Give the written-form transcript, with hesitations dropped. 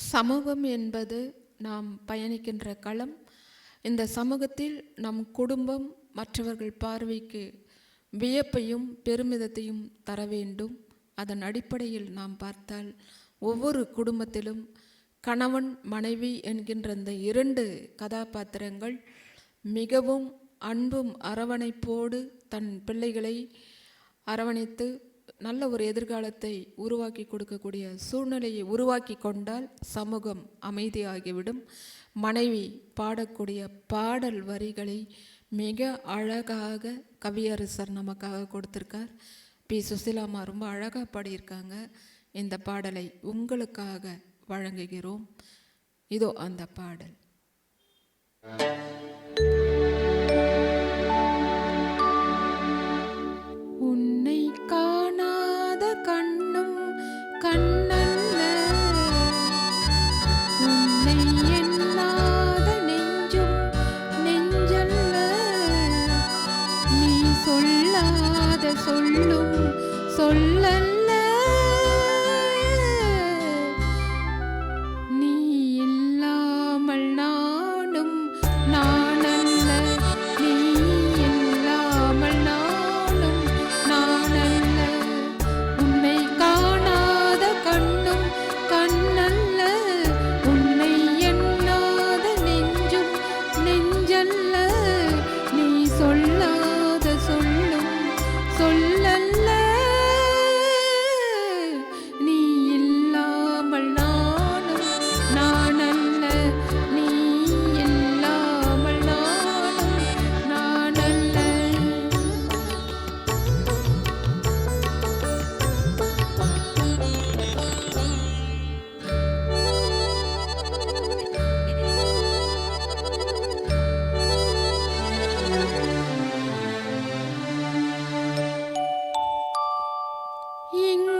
சமூகம் என்பது நாம் பயணிக்கின்ற களம். இந்த சமூகத்தில் நம் குடும்பம் மற்றவர்கள் பார்வைக்கு வியப்பையும் பெருமிதத்தையும் தர வேண்டும். அதன் அடிப்படையில் நாம் பார்த்தால் ஒவ்வொரு குடும்பத்திலும் கணவன் மனைவி என்கின்ற இந்த இரண்டு கதாபாத்திரங்கள் மிகவும் அன்பும் அரவணைப்போடு தன் பிள்ளைகளை அரவணைத்து நல்ல ஒரு எதிர்காலத்தை உருவாக்கி கொடுக்கக்கூடிய சூழ்நிலையை உருவாக்கி கொண்டால் சமூகம் அமைதியாகிவிடும். மனைவி பாடக்கூடிய பாடல் வரிகளை மிக அழகாக கவியரசர் நமக்காக கொடுத்திருக்கார். பி. சுசிலாமா ரொம்ப அழகாக பாடியிருக்காங்க. இந்த பாடலை உங்களுக்காக வழங்குகிறோம். இதோ அந்த பாடல். உன்னை காணாத கண்ணும் கண்ணல்ல, உன்னை எண்ணாத நெஞ்சும் நெஞ்சல்ல, நீ சொல்லாத சொல்லும் சொல்லல்ல, நீ இல்லாமல் நானும் நானல்ல, நீ இல்லாமல் நானும் நானல்ல, உன்னை காணாத கண்ணும் கண்ணல்ல, உன்னை எண்ணாத நெஞ்சும் நெஞ்சல்ல, நீ சொல்லாத சொல்லும் சொல்லல்ல, நீ இல்லாமல் நானும் நானல்ல, நீ இல்லாமல் நானும் நானல்ல. இங்கு